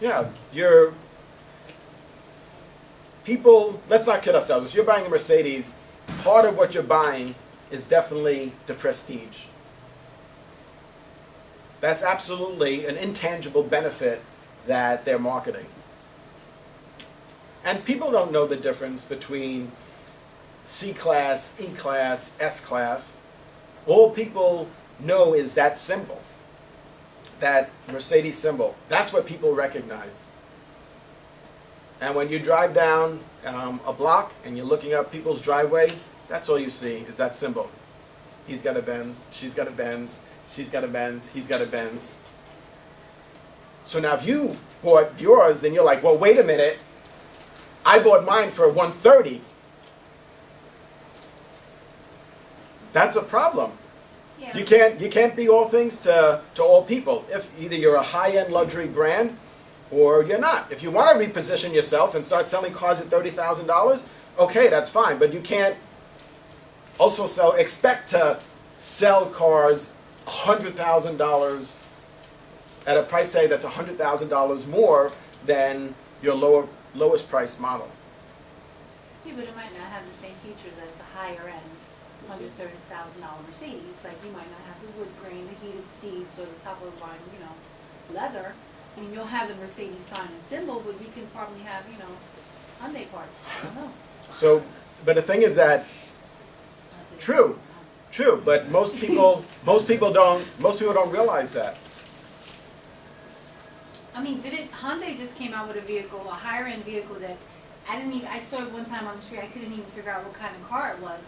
Yeah, you're people. Let's not kid ourselves. If you're buying a Mercedes, part of what you're buying is definitely the prestige. That's absolutely an intangible benefit that they're marketing. And people don't know the difference between C-Class, E-Class, S-Class. All people know is that symbol, that Mercedes symbol. That's what people recognize. And when you drive down a block and you're looking up people's driveway, that's all you see is that symbol. He's got a Benz, she's got a Benz, she's got a Benz, he's got a Benz. So now if you bought yours and you're like, well, wait a minute, I bought mine for $130. That's a problem. Yeah. You can't be all things to all people. If either you're a high-end luxury brand or you're not. If you want to reposition yourself and start selling cars at $30,000, okay, that's fine. But you can't also expect to sell cars $100,000 at a price tag that's $100,000 more than your lowest price model. Yeah, but it might not have the same features as the higher end $130,000 Mercedes. Like you might not have the wood grain, the heated seats, or the top of the line, leather. I mean, you'll have the Mercedes sign and symbol, but you can probably have, Hyundai parts. I don't know. So, but the thing is that true, but most people don't realize that. I mean, Hyundai just came out with a vehicle, a higher end vehicle that I saw it one time on the street. I couldn't even figure out what kind of car it was.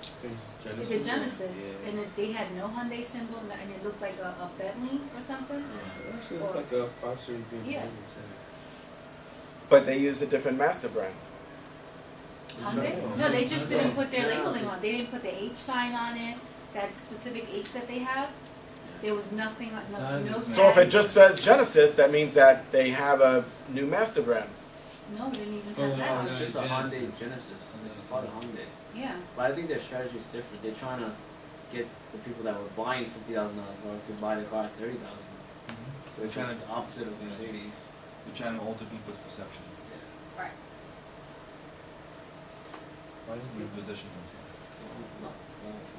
It's a Genesis, Yeah. and they had no Hyundai symbol, and it looked like a Bentley or something. It actually looks like a 5 Series BMW. Yeah. But they use a different master brand. Hyundai? No, they just didn't put their labeling on. They didn't put the H sign on it. That specific H that they have. There was nothing, no. So if it just says Genesis, that means that they have a new master brand. No, we didn't even Oh, have that. no, on It's it. just a Hyundai Genesis. It's called a Hyundai. Yeah. But I think their strategy is different. They're trying to get the people that were buying $50,000 cars to buy the car at $30,000. So it's kind of the opposite of Mercedes. You're trying to alter people's perception. Right. Why doesn't you position themselves?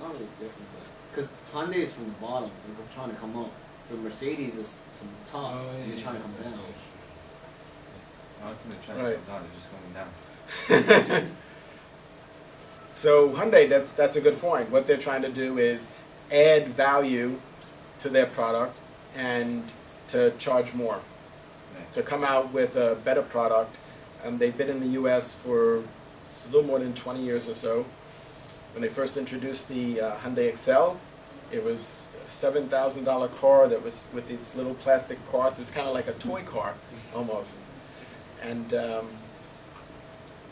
Not really different, but because Hyundai is from the bottom and they're trying to come up, but Mercedes is from the top and they're trying to come down. I don't think they're trying Right. to come down, they're just coming down. So Hyundai, that's a good point. What they're trying to do is add value to their product and to charge more, to come out with a better product. They've been in the U.S. for a little more than 20 years or so. When they first introduced the Hyundai Excel, it was a $7,000 car that was with these little plastic parts. It was kind of like a toy car, almost. And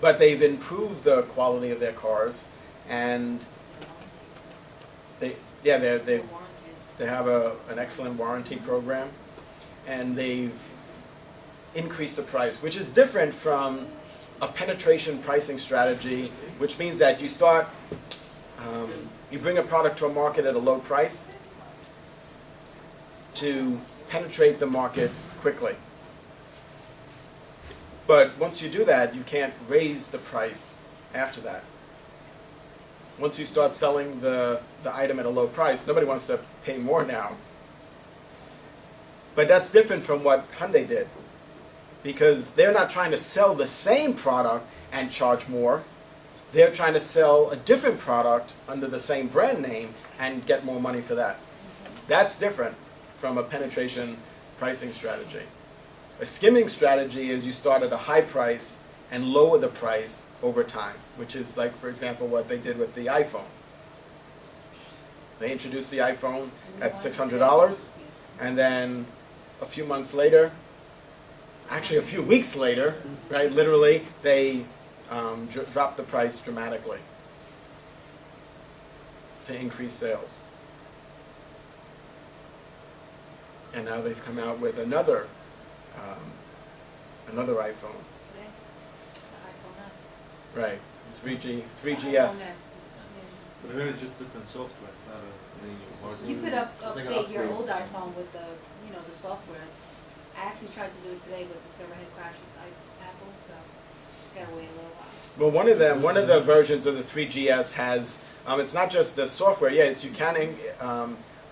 but they've improved the quality of their cars, and they have an excellent warranty program, and they've increased the price, which is different from a penetration pricing strategy, which means that you start, you bring a product to a market at a low price to penetrate the market quickly. But once you do that, you can't raise the price after that. Once you start selling the item at a low price, nobody wants to pay more now. But that's different from what Hyundai did, because they're not trying to sell the same product and charge more. They're trying to sell a different product under the same brand name and get more money for that. That's different from a penetration pricing strategy. A skimming strategy is you start at a high price and lower the price over time, which is like, for example, what they did with the iPhone. They introduced the iPhone at $600, and then a few months later, actually a few weeks later, right, literally, they dropped the price dramatically to increase sales. And now they've come out with another iPhone. Today, the iPhone S. Right, 3GS. iPhone S. But I heard it's just different software, it's not a linear It's hardware. the You could It's like an update your upgrade. old iPhone with the software. I actually tried to do it today, but the server had crashed with Apple, so gotta wait a little while. Well, one of the versions of the 3GS has, it's not just the software. Yes, you can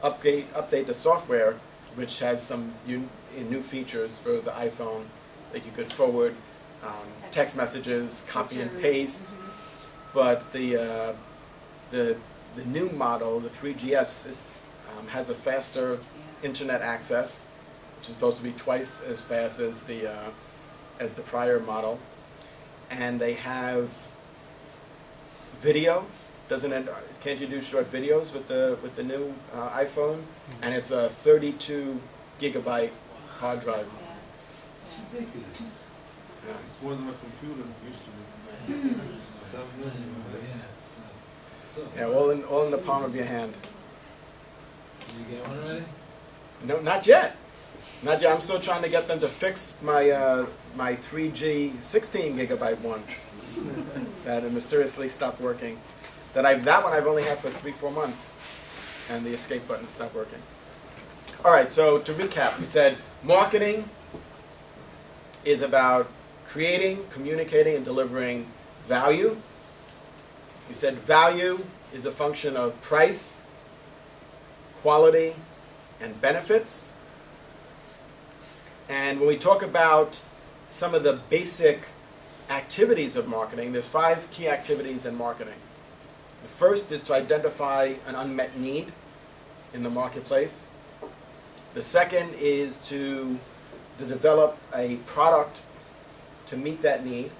update the software, which has some new features for the iPhone that you could forward text messages, copy and paste. But the new model, the 3GS, has a faster internet access, which is supposed to be twice as fast as the prior model. And they have video. Can't you do short videos with the new iPhone? And it's a 32 gigabyte hard drive. It's ridiculous. Yeah. It's more than a computer used to be. 7 years ago. Yeah, all in the palm of your hand. Did you get one already? No, not yet. Not yet. I'm still trying to get them to fix my my 3G 16 gigabyte one that mysteriously stopped working. That one I've only had for 3-4 months, and the escape button stopped working. All right. So to recap, we said marketing is about creating, communicating, and delivering value. We said value is a function of price, quality, and benefits. And when we talk about some of the basic activities of marketing, there's 5 key activities in marketing. The first is to identify an unmet need in the marketplace. The second is to develop a product to meet that need.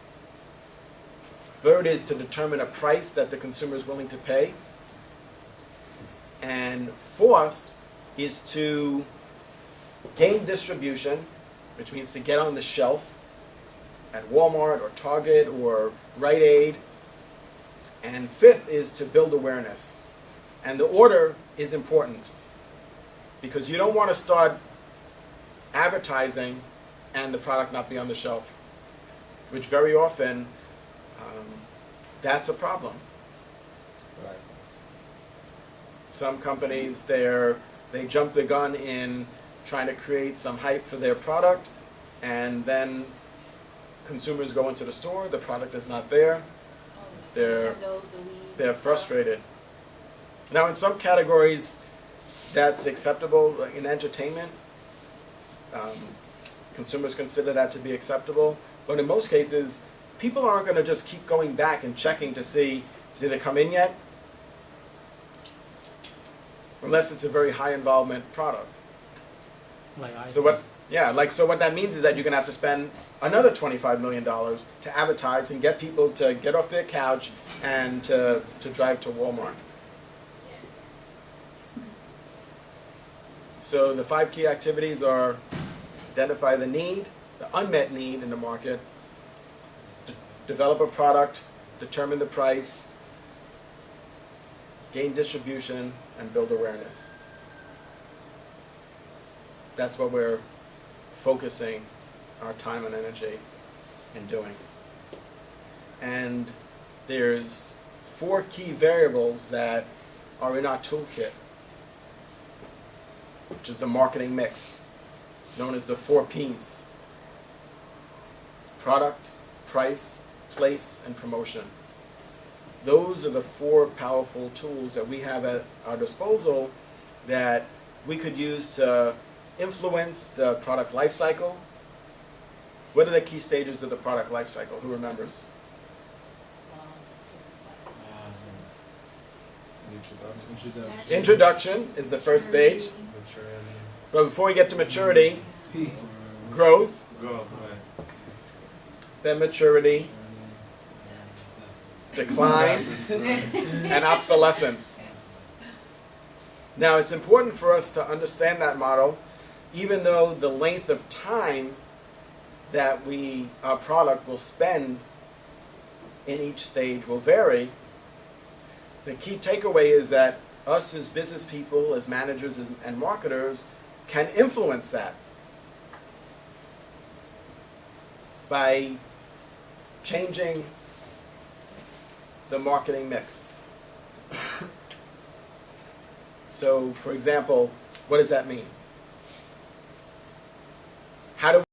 Third is to determine a price that the consumer is willing to pay. And fourth is to gain distribution, which means to get on the shelf at Walmart or Target or Rite Aid. And fifth is to build awareness. And the order is important because you don't want to start advertising and the product not be on the shelf, which very often that's a problem. Right. Some companies, they jump the gun in trying to create some hype for their product, and then consumers go into the store, the product is not there, they're frustrated. Now in some categories that's acceptable, like in entertainment, consumers consider that to be acceptable, but in most cases people aren't going to just keep going back and checking to see, did it come in yet? Unless it's a very high involvement product. So what that means is that you're going to have to spend another $25 million to advertise and get people to get off their couch and to drive to Walmart. So the 5 key activities are identify the need, the unmet need in the market, develop a product, determine the price, gain distribution, and build awareness. That's what we're focusing our time and energy in doing. And there's 4 key variables that are in our toolkit, which is the marketing mix, known as the 4 Ps. Product, price, place, and promotion. Those are the 4 powerful tools that we have at our disposal that we could use to influence the product life cycle. What are the key stages of the product life cycle? Who remembers? Introduction is the first stage. But before we get to maturity, growth, then maturity, decline, and obsolescence. Now, it's important for us to understand that model, even though the length of time that our product will spend in each stage will vary. The key takeaway is that us as business people, as managers and marketers, can influence that by changing the marketing mix. So, for example, what does that mean? how do